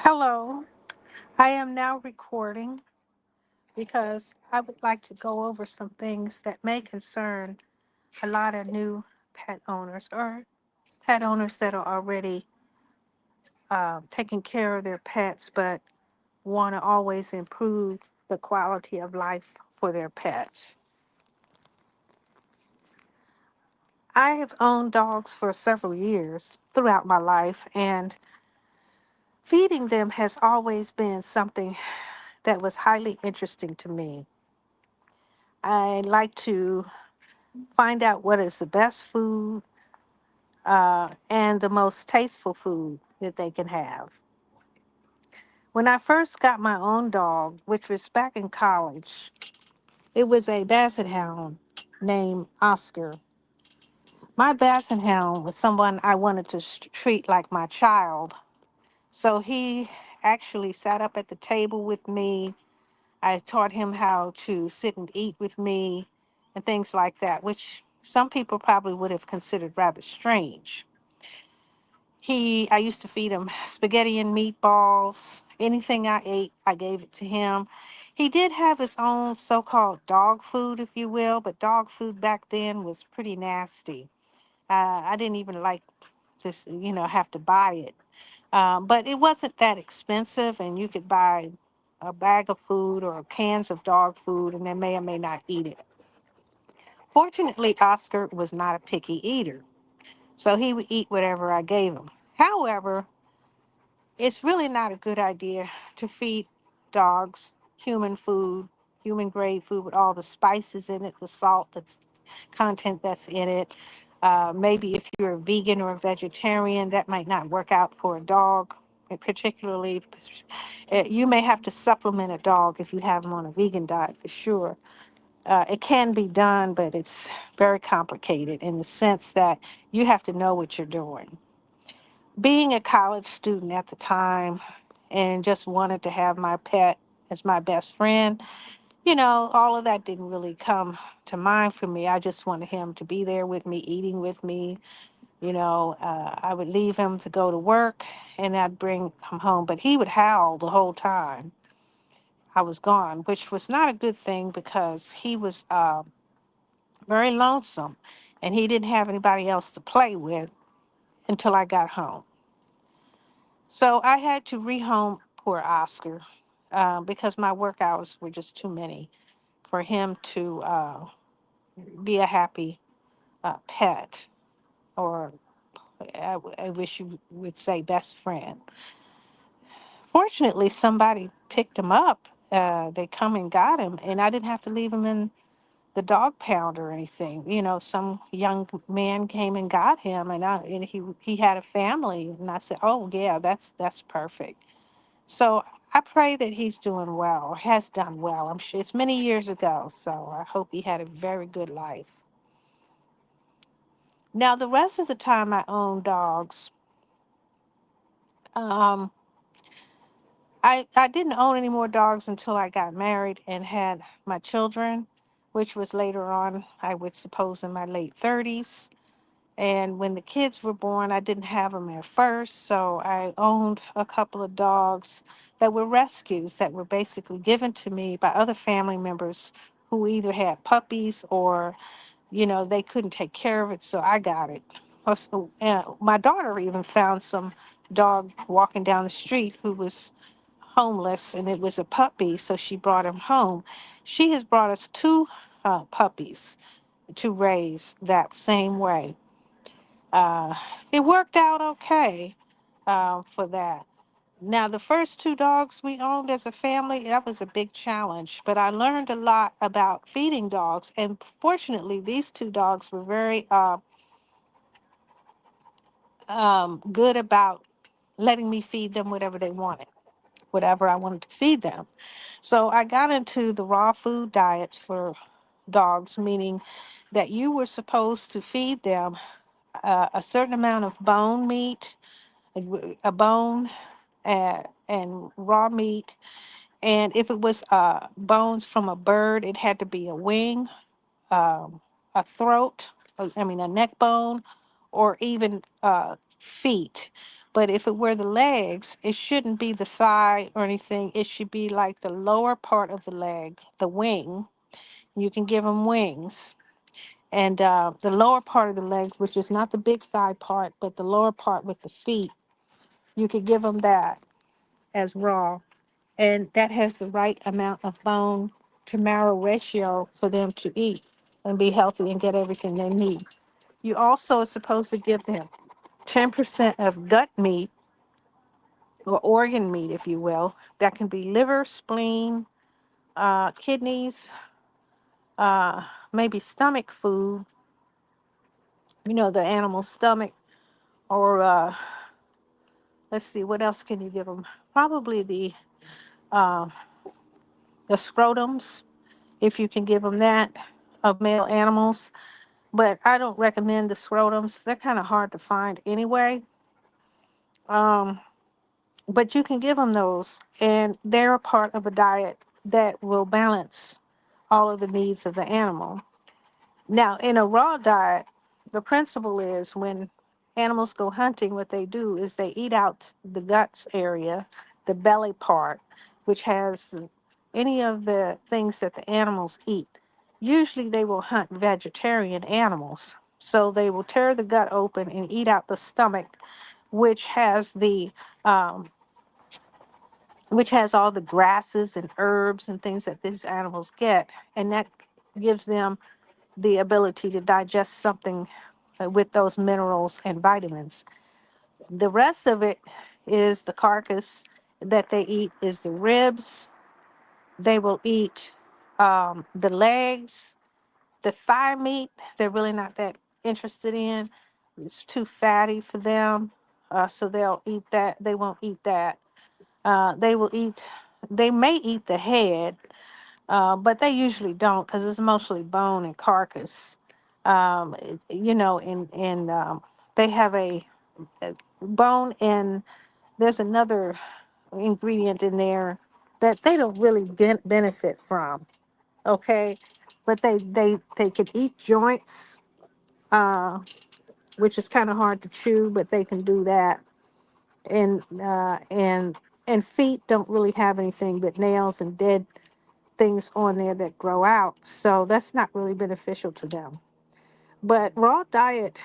Hello, I am now recording because I would like to go over some things that may concern a lot of new pet owners or pet owners that are already taking care of their pets but want to always improve the quality of life for their pets. I have owned dogs for several years throughout my life, and feeding them has always been something that was highly interesting to me. I like to find out what is the best food and the most tasteful food that they can have. When I first got my own dog, which was back in college, it was a basset hound named Oscar. My basset hound was someone I wanted to treat like my child. So he actually sat up at the table with me. I taught him how to sit and eat with me and things like that, which some people probably would have considered rather strange. I used to feed him spaghetti and meatballs. Anything I ate, I gave it to him. He did have his own so-called dog food, if you will, but dog food back then was pretty nasty. I didn't even like to, have to buy it. But it wasn't that expensive, and you could buy a bag of food or cans of dog food, and they may or may not eat it. Fortunately, Oscar was not a picky eater, so he would eat whatever I gave him. However, it's really not a good idea to feed dogs human food, human grade food with all the spices in it, the salt that's content that's in it. Maybe if you're a vegan or a vegetarian, that might not work out for a dog. And particularly, you may have to supplement a dog if you have them on a vegan diet for sure. It can be done, but it's very complicated in the sense that you have to know what you're doing. Being a college student at the time and just wanted to have my pet as my best friend, all of that didn't really come to mind for me. I just wanted him to be there with me, eating with me. I would leave him to go to work and I'd bring him home, but he would howl the whole time I was gone, which was not a good thing because he was very lonesome and he didn't have anybody else to play with until I got home. So I had to rehome poor Oscar because my work hours were just too many for him to be a happy pet, or I wish you would say best friend. Fortunately, somebody picked him up. They come and got him, and I didn't have to leave him in the dog pound or anything. Some young man came and got him, and he had a family, and I said, "Oh yeah, that's perfect." So I pray that he's doing well, or has done well. I'm sure it's many years ago, so I hope he had a very good life. Now, the rest of the time I owned dogs, um, I didn't own any more dogs until I got married and had my children, which was later on, I would suppose, in my late 30s. And when the kids were born, I didn't have them at first, so I owned a couple of dogs that were rescues that were basically given to me by other family members who either had puppies or, they couldn't take care of it, so I got it. Also, my daughter even found some dog walking down the street who was homeless, and it was a puppy, so she brought him home. She has brought us two puppies to raise that same way. uh, it worked out okay for that. Now, the first two dogs we owned as a family, that was a big challenge, but I learned a lot about feeding dogs. And fortunately, these two dogs were very good about letting me feed them whatever they wanted, whatever I wanted to feed them. So I got into the raw food diets for dogs, meaning that you were supposed to feed them a certain amount of bone meat, a bone and raw meat. And if it was bones from a bird, it had to be a wing, um, a throat, a neck bone, or even feet. But if it were the legs, it shouldn't be the thigh or anything. It should be like the lower part of the leg, the wing. You can give them wings. And the lower part of the leg, which is not the big thigh part, but the lower part with the feet, you could give them that as raw. And that has the right amount of bone to marrow ratio for them to eat and be healthy and get everything they need. You also are supposed to give them 10% of gut meat or organ meat, if you will. That can be liver, spleen, kidneys, maybe stomach food, the animal's stomach, or let's see, what else can you give them? Probably uh, the scrotums, if you can give them that, of male animals. But I don't recommend the scrotums. They're kind of hard to find anyway. Um, but you can give them those, and they're a part of a diet that will balance all of the needs of the animal. Now, in a raw diet, the principle is when animals go hunting, what they do is they eat out the guts area, the belly part, which has any of the things that the animals eat. Usually, they will hunt vegetarian animals. So they will tear the gut open and eat out the stomach, which has um, which has all the grasses and herbs and things that these animals get, and that gives them the ability to digest something with those minerals and vitamins. The rest of it is the carcass that they eat is the ribs. They will eat the legs, the thigh meat. They're really not that interested in. It's too fatty for them, so they'll eat that. They won't eat that. They will eat. They may eat the head, but they usually don't because it's mostly bone and carcass. And they have a bone, and there's another ingredient in there that they don't really benefit from. Okay, but they can eat joints, uh, which is kind of hard to chew, but they can do that. And feet don't really have anything but nails and dead things on there that grow out. So that's not really beneficial to them. But raw diets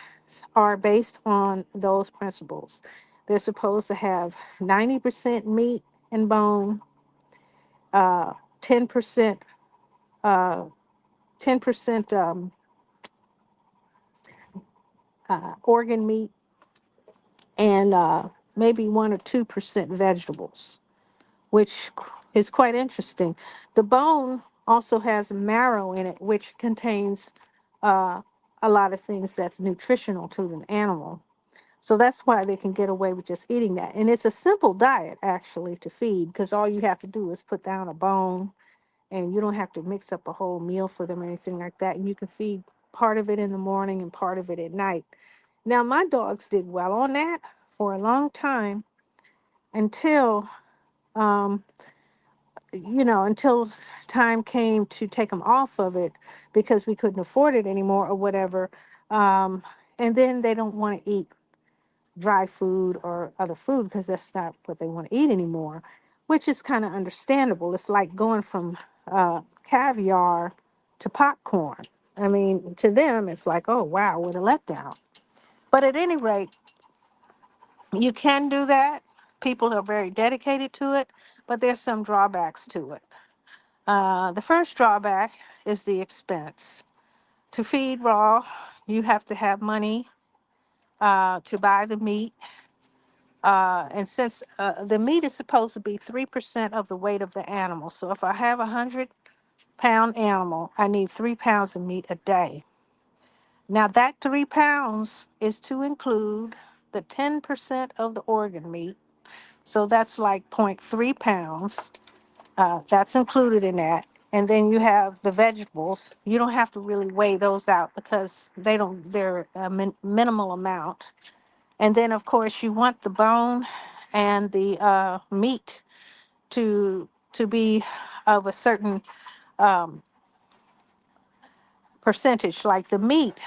are based on those principles. They're supposed to have 90% meat and bone, 10%, uh, 10% organ meat, and maybe 1 or 2% vegetables, which is quite interesting. The bone also has marrow in it, which contains uh, a lot of things that's nutritional to the animal. So that's why they can get away with just eating that. And it's a simple diet, actually, to feed because all you have to do is put down a bone and you don't have to mix up a whole meal for them or anything like that. And you can feed part of it in the morning and part of it at night. Now, my dogs did well on that for a long time until um, until time came to take them off of it because we couldn't afford it anymore or whatever. And then they don't want to eat dry food or other food because that's not what they want to eat anymore, which is kind of understandable. It's like going from caviar to popcorn. I mean, to them, it's like, oh, wow, what a letdown. But at any rate, you can do that. People are very dedicated to it, but there's some drawbacks to it. The first drawback is the expense. To feed raw, you have to have money to buy the meat. And since the meat is supposed to be 3% of the weight of the animal, so if I have a 100-pound animal, I need 3 pounds of meat a day. Now, that 3 pounds is to include the 10% of the organ meat, so that's like 0.3 pounds. That's included in that. And then you have the vegetables. You don't have to really weigh those out because they're a minimal amount. And then, of course, you want the bone and the meat to be of a certain um, percentage. Like the meat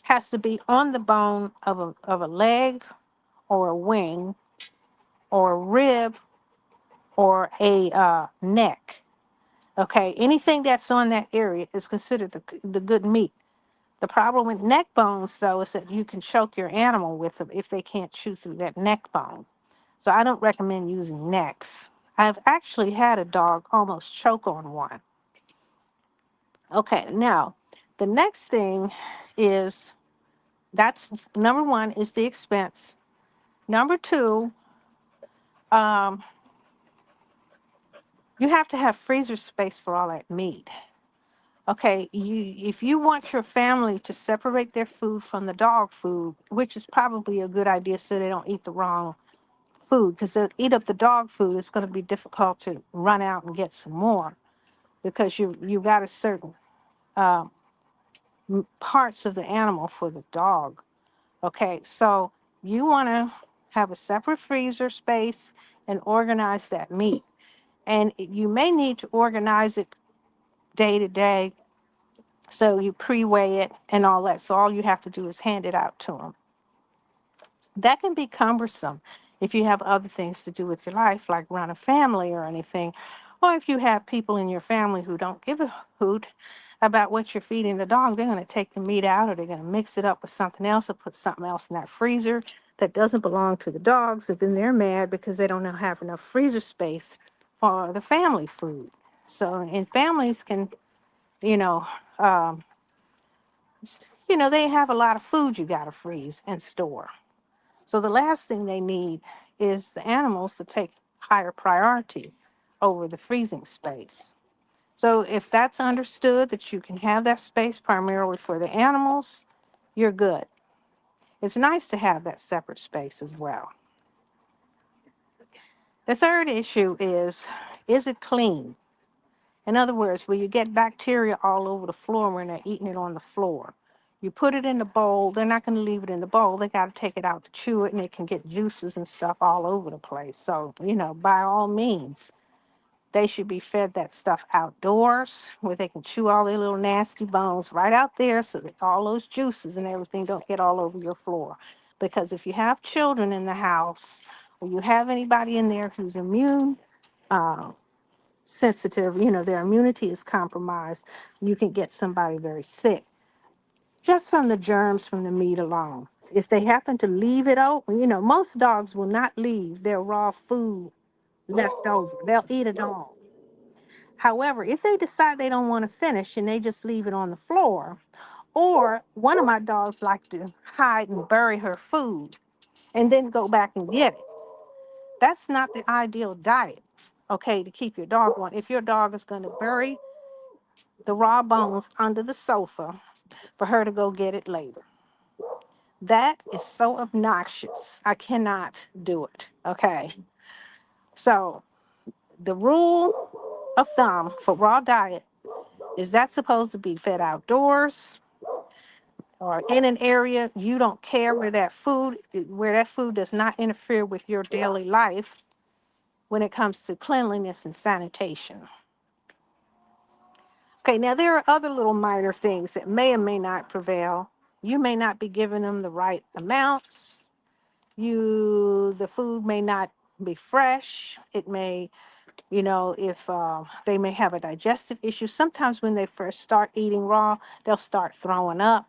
has to be on the bone of a leg or a wing or a rib or a neck. Okay, anything that's on that area is considered the good meat. The problem with neck bones, though, is that you can choke your animal with them if they can't chew through that neck bone. So I don't recommend using necks. I've actually had a dog almost choke on one. Okay, now the next thing is that's number one is the expense. Number two, um, you have to have freezer space for all that meat. Okay, if you want your family to separate their food from the dog food, which is probably a good idea so they don't eat the wrong food, because they'll eat up the dog food, it's going to be difficult to run out and get some more because you got a certain uh, parts of the animal for the dog. Okay, so you want to have a separate freezer space and organize that meat. And you may need to organize it day to day. So you pre-weigh it and all that. So all you have to do is hand it out to them. That can be cumbersome if you have other things to do with your life, like run a family or anything. Or if you have people in your family who don't give a hoot about what you're feeding the dog, they're going to take the meat out or they're going to mix it up with something else or put something else in that freezer that doesn't belong to the dogs. And then they're mad because they don't have enough freezer space for the family food. So, and families can, you know, um, they have a lot of food you got to freeze and store. So the last thing they need is the animals to take higher priority over the freezing space. So if that's understood that you can have that space primarily for the animals, you're good. It's nice to have that separate space as well. The third issue is it clean? In other words, will you get bacteria all over the floor when they're eating it on the floor? You put it in the bowl, they're not going to leave it in the bowl. They got to take it out to chew it, and it can get juices and stuff all over the place. So, by all means, they should be fed that stuff outdoors where they can chew all their little nasty bones right out there so that all those juices and everything don't get all over your floor. Because if you have children in the house or you have anybody in there who's immune, uh, sensitive, their immunity is compromised, you can get somebody very sick just from the germs from the meat alone. If they happen to leave it open, most dogs will not leave their raw food left over. They'll eat it all. However, if they decide they don't want to finish and they just leave it on the floor, or one of my dogs like to hide and bury her food and then go back and get it. That's not the ideal diet, okay, to keep your dog on. If your dog is going to bury the raw bones under the sofa for her to go get it later. That is so obnoxious. I cannot do it. Okay. So the rule of thumb for raw diet is that's supposed to be fed outdoors or in an area you don't care where that food does not interfere with your daily life when it comes to cleanliness and sanitation. Okay, now there are other little minor things that may or may not prevail. You may not be giving them the right amounts. The food may not be fresh. It may, if they may have a digestive issue. Sometimes when they first start eating raw, they'll start throwing up.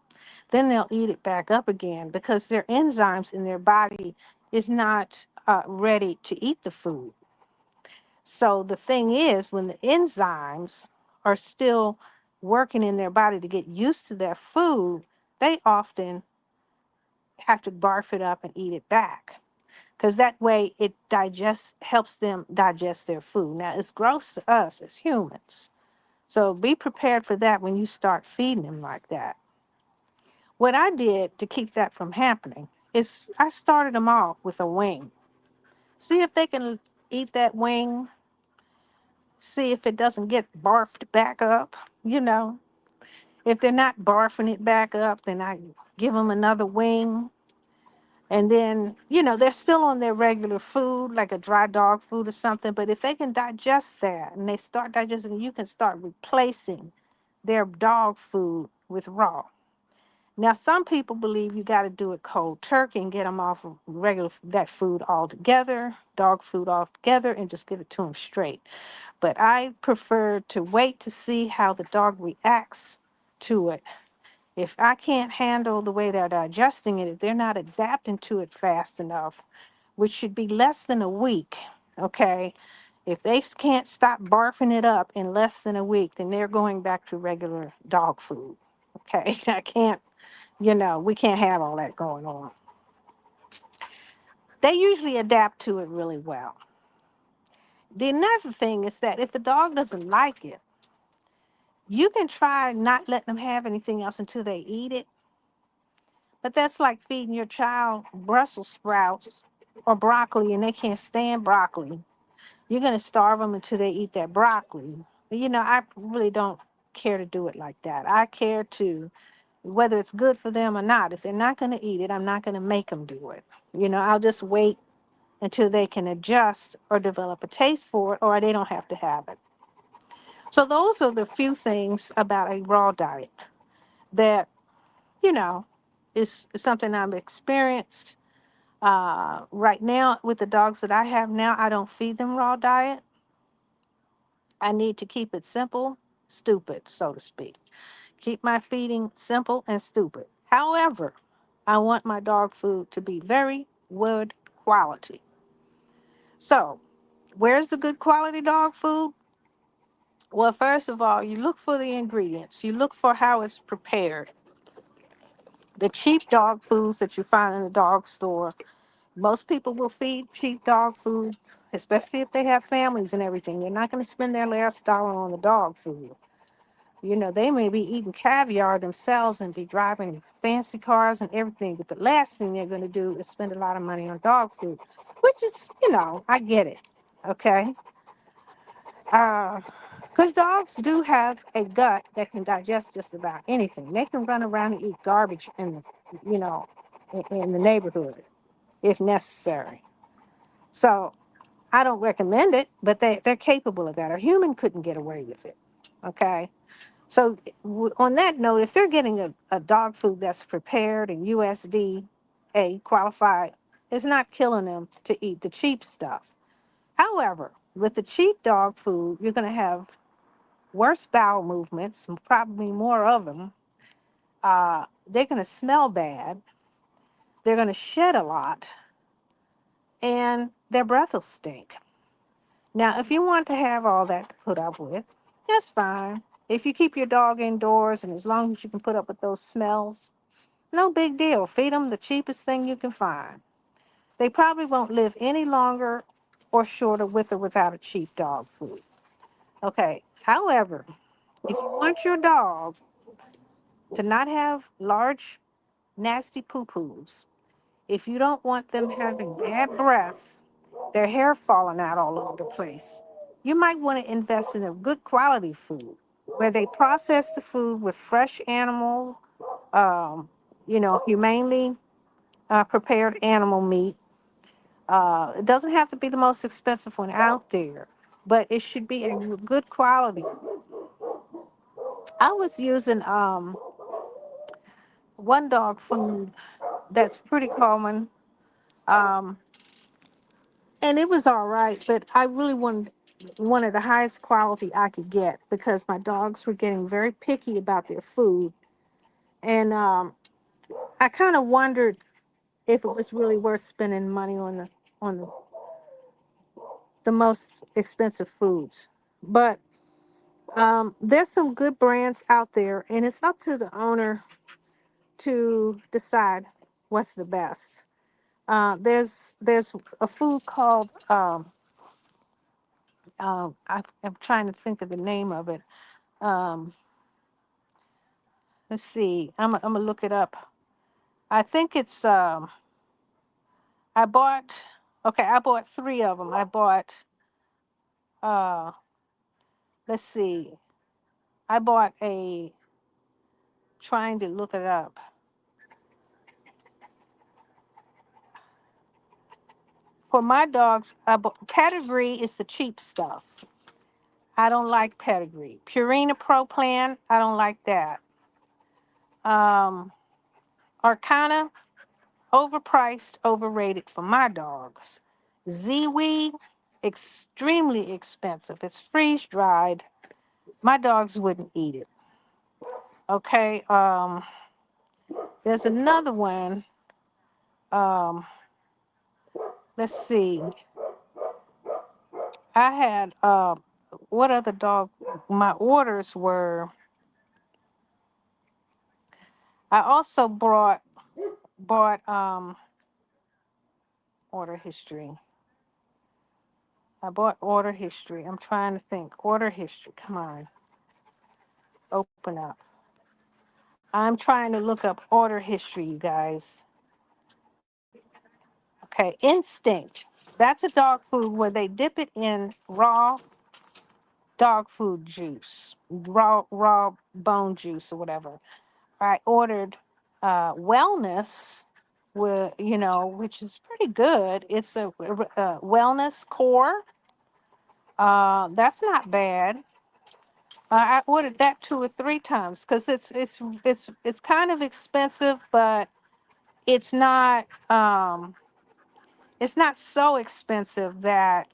Then they'll eat it back up again because their enzymes in their body is not ready to eat the food. So the thing is, when the enzymes are still working in their body to get used to their food, they often have to barf it up and eat it back. Because that way helps them digest their food. Now, it's gross to us as humans. So be prepared for that when you start feeding them like that. What I did to keep that from happening is I started them off with a wing. See if they can eat that wing. See if it doesn't get barfed back up. If they're not barfing it back up, then I give them another wing. And then, they're still on their regular food, like a dry dog food or something. But if they can digest that and they start digesting, you can start replacing their dog food with raw. Now, some people believe you got to do it cold turkey and get them off of regular that food altogether, dog food altogether, and just give it to them straight. But I prefer to wait to see how the dog reacts to it. If I can't handle the way they're digesting it, if they're not adapting to it fast enough, which should be less than a week, okay? If they can't stop barfing it up in less than a week, then they're going back to regular dog food, okay? I can't, we can't have all that going on. They usually adapt to it really well. The another thing is that if the dog doesn't like it, you can try not letting them have anything else until they eat it. But that's like feeding your child Brussels sprouts or broccoli and they can't stand broccoli. You're going to starve them until they eat that broccoli. I really don't care to do it like that. I care to, whether it's good for them or not. If they're not going to eat it, I'm not going to make them do it. I'll just wait until they can adjust or develop a taste for it, or they don't have to have it. So those are the few things about a raw diet that, you know, is something I've experienced. Right now, with the dogs that I have now, I don't feed them raw diet. I need to keep it simple, stupid, so to speak. Keep my feeding simple and stupid. However, I want my dog food to be very good quality. So, where's the good quality dog food? Well, first of all, you look for the ingredients. You look for how it's prepared. The cheap dog foods that you find in the dog store, most people will feed cheap dog food, especially if they have families and everything. They're not going to spend their last dollar on the dog food. They may be eating caviar themselves and be driving fancy cars and everything, but the last thing they're going to do is spend a lot of money on dog food, which is, I get it. Okay. Because dogs do have a gut that can digest just about anything. They can run around and eat garbage you know, in the neighborhood if necessary. So I don't recommend it, but they're capable of that. A human couldn't get away with it. Okay. So on that note, if they're getting a dog food that's prepared and USDA qualified, it's not killing them to eat the cheap stuff. However, with the cheap dog food, you're going to have worse bowel movements, probably more of them. They're going to smell bad. They're going to shed a lot, and their breath will stink. Now, if you want to have all that to put up with, that's fine. If you keep your dog indoors and as long as you can put up with those smells, no big deal. Feed them the cheapest thing you can find. They probably won't live any longer or shorter with or without a cheap dog food. Okay. However, if you want your dog to not have large, nasty poo-poos, if you don't want them having bad breath, their hair falling out all over the place, you might want to invest in a good quality food where they process the food with fresh animal, humanely prepared animal meat. It doesn't have to be the most expensive one out there, but it should be a good quality. I was using one dog food that's pretty common, um, and it was all right, but I really wanted one of the highest quality I could get because my dogs were getting very picky about their food, and I kind of wondered if it was really worth spending money on the most expensive foods. But there's some good brands out there, and it's up to the owner to decide what's the best. There's a food called I'm trying to think of the name of it. Um, let's see. I'm gonna look it up. I think it's I bought I bought three of them. I bought uh let's see. I bought a trying to look it up. For my dogs, Pedigree is the cheap stuff. I don't like Pedigree. Purina Pro Plan, I don't like that. Um, are kind of overpriced, overrated for my dogs. Ziwi, extremely expensive. It's freeze dried. My dogs wouldn't eat it. Okay. There's another one. Um, let's see. I had what other dog? My orders were. I also bought order history. I bought order history. I'm trying to think. Order history. Come on, open up. I'm trying to look up order history, you guys. Okay, Instinct. That's a dog food where they dip it in raw dog food juice, raw bone juice or whatever. I ordered Wellness, with which is pretty good. It's a Wellness Core. That's not bad. I ordered that 2 or 3 times because it's kind of expensive, but it's not it's not so expensive that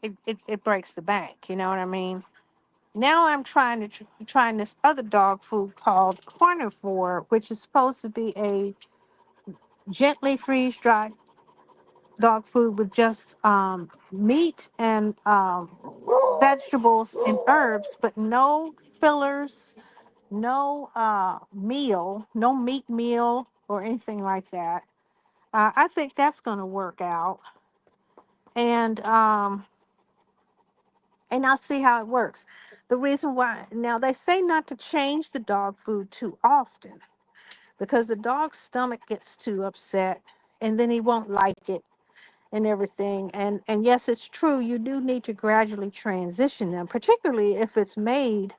it breaks the bank. You know what I mean? Now I'm trying this other dog food called Carnivore, which is supposed to be a gently freeze dried dog food with just meat and vegetables and herbs, but no fillers, no no meat meal or anything like that. I think that's going to work out, and I'll see how it works. The reason why now they say not to change the dog food too often because the dog's stomach gets too upset, and then he won't like it and everything. And yes, it's true. You do need to gradually transition them, particularly if it's made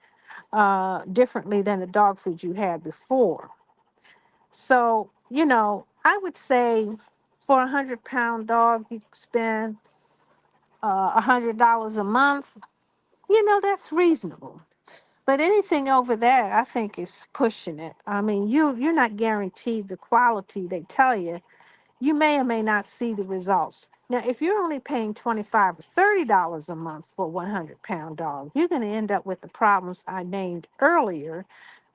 differently than the dog food you had before. So, I would say for a 100-pound dog, you spend $100 a month. That's reasonable. But anything over that, I think, is pushing it. I mean, you're not guaranteed the quality they tell you. You may or may not see the results. Now, if you're only paying $25 or $30 a month for a 100-pound dog, you're going to end up with the problems I named earlier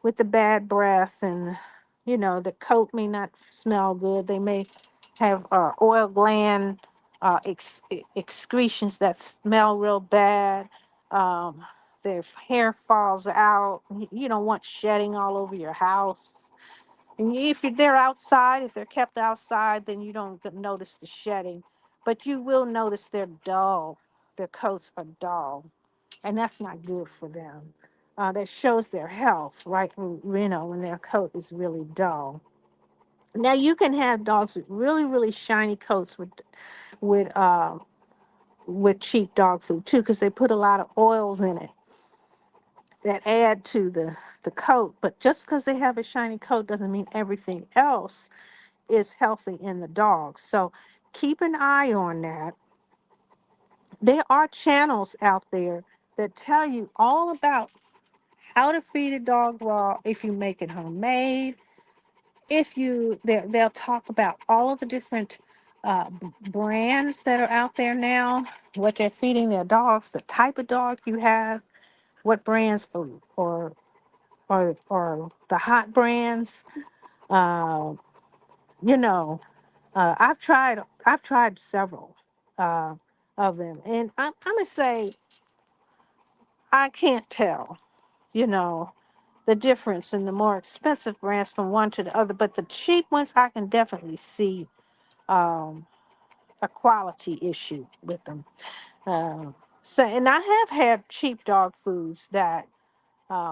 with the bad breath, and, the coat may not smell good. They may have oil gland excretions that smell real bad. Um, their hair falls out. You don't want shedding all over your house. And they're outside, if they're kept outside, then you don't notice the shedding, but you will notice they're dull. Their coats are dull, and that's not good for them. That shows their health, right? When their coat is really dull. Now you can have dogs with really, really shiny coats with uh, with cheap dog food too, because they put a lot of oils in it that add to the coat. But just because they have a shiny coat doesn't mean everything else is healthy in the dog. So keep an eye on that. There are channels out there that tell you all about how to feed a dog raw if you make it homemade. If you, they'll talk about all of the different brands that are out there now, what they're feeding their dogs, the type of dog you have, what brands or the hot brands. Uh, you know, I've tried several uh, of them, and I'm gonna say I can't tell, you know, the difference in the more expensive brands from one to the other, but the cheap ones I can definitely see um, a quality issue with them. So, and I have had cheap dog foods that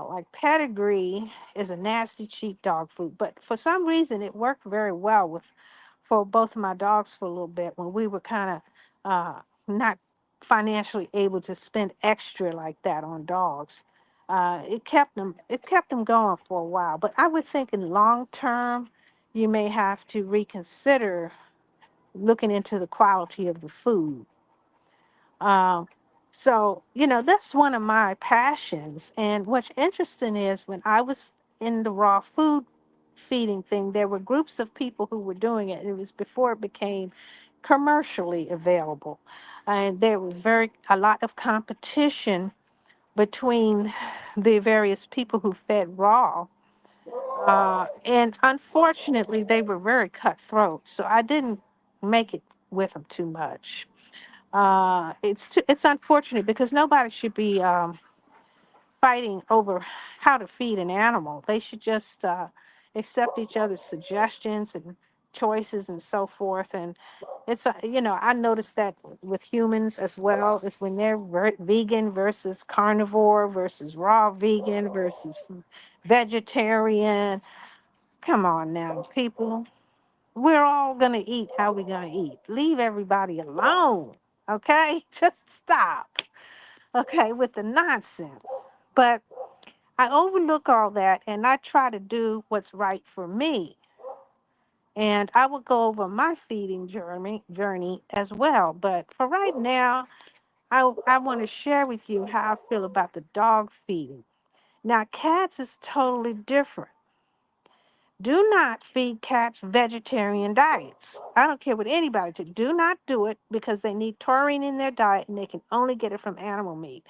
like Pedigree is a nasty cheap dog food, but for some reason it worked very well for both of my dogs for a little bit when we were kind of not financially able to spend extra like that on dogs. It kept them going for a while, but I would think in long term you may have to reconsider looking into the quality of the food. Um, so, that's one of my passions. And what's interesting is when I was in the raw food feeding thing. There were groups of people who were doing it. It was before it became commercially available. And there was a lot of competition between the various people who fed raw. And unfortunately, they were very cutthroat. So I didn't make it with them too much. It's unfortunate because nobody should be fighting over how to feed an animal. They should just accept each other's suggestions and choices and so forth. And I noticed that with humans as well, is when they're vegan versus carnivore versus raw vegan versus vegetarian. Come on now, people. We're all going to eat how we're going to eat. Leave everybody alone. Okay? Just stop. Okay, with the nonsense. But I overlook all that and I try to do what's right for me. And I will go over my feeding journey as well. But for right now, I want to share with you how I feel about the dog feeding. Now, cats is totally different. Do not feed cats vegetarian diets. I don't care what anybody says. Do not do it because they need taurine in their diet and they can only get it from animal meat.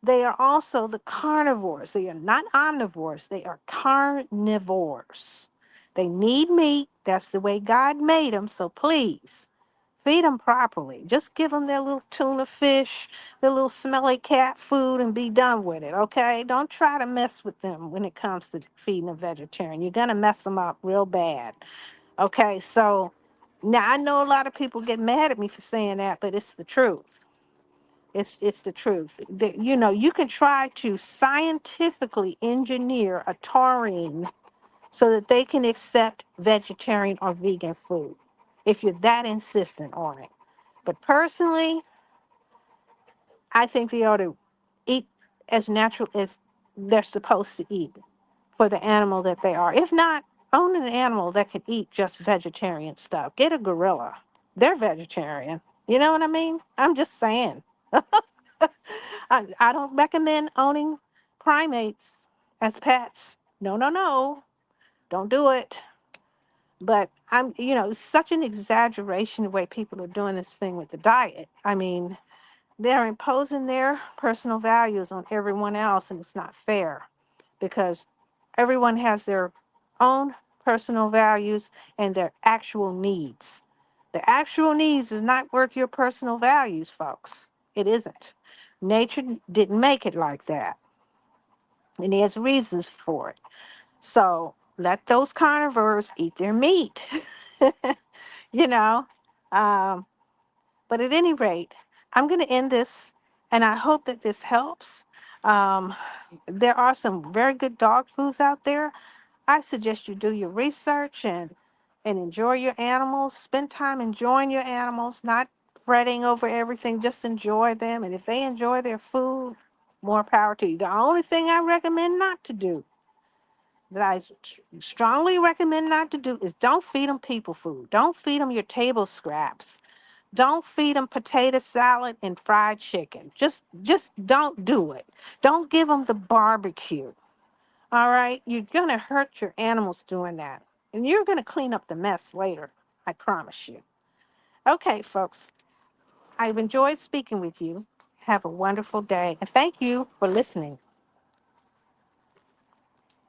They are also the carnivores. They are not omnivores. They are carnivores. They need meat. That's the way God made them. So please feed them properly. Just give them their little tuna fish, their little smelly cat food, and be done with it, okay? Don't try to mess with them when it comes to feeding a vegetarian. You're going to mess them up real bad, okay? So now I know a lot of people get mad at me for saying that, but it's the truth. It's the truth. You can try to scientifically engineer a taurine so that they can accept vegetarian or vegan food if you're that insistent on it. But personally, I think they ought to eat as natural as they're supposed to eat for the animal that they are. If not, own an animal that can eat just vegetarian stuff. Get a gorilla. They're vegetarian. You know what I mean? I'm just saying. I don't recommend owning primates as pets. No, no, no. Don't do it. But it's such an exaggeration the way people are doing this thing with the diet. I mean, they're imposing their personal values on everyone else, and it's not fair because everyone has their own personal values and their actual needs. The actual needs is not worth your personal values, folks. It isn't. Nature didn't make it like that, and there's reasons for it. So let those carnivores eat their meat, you know. Um, but at any rate, I'm going to end this, and I hope that this helps. Um, there are some very good dog foods out there. I suggest you do your research and enjoy your animals. Spend time enjoying your animals, not fretting over everything. Just enjoy them, and if they enjoy their food, more power to you. The only thing I recommend not to do, that I strongly recommend not to do, is don't feed them people food. Don't feed them your table scraps. Don't feed them potato salad and fried chicken. Just don't do it. Don't give them the barbecue. All right? You're going to hurt your animals doing that. And you're going to clean up the mess later. I promise you. Okay, folks. I've enjoyed speaking with you. Have a wonderful day. And thank you for listening.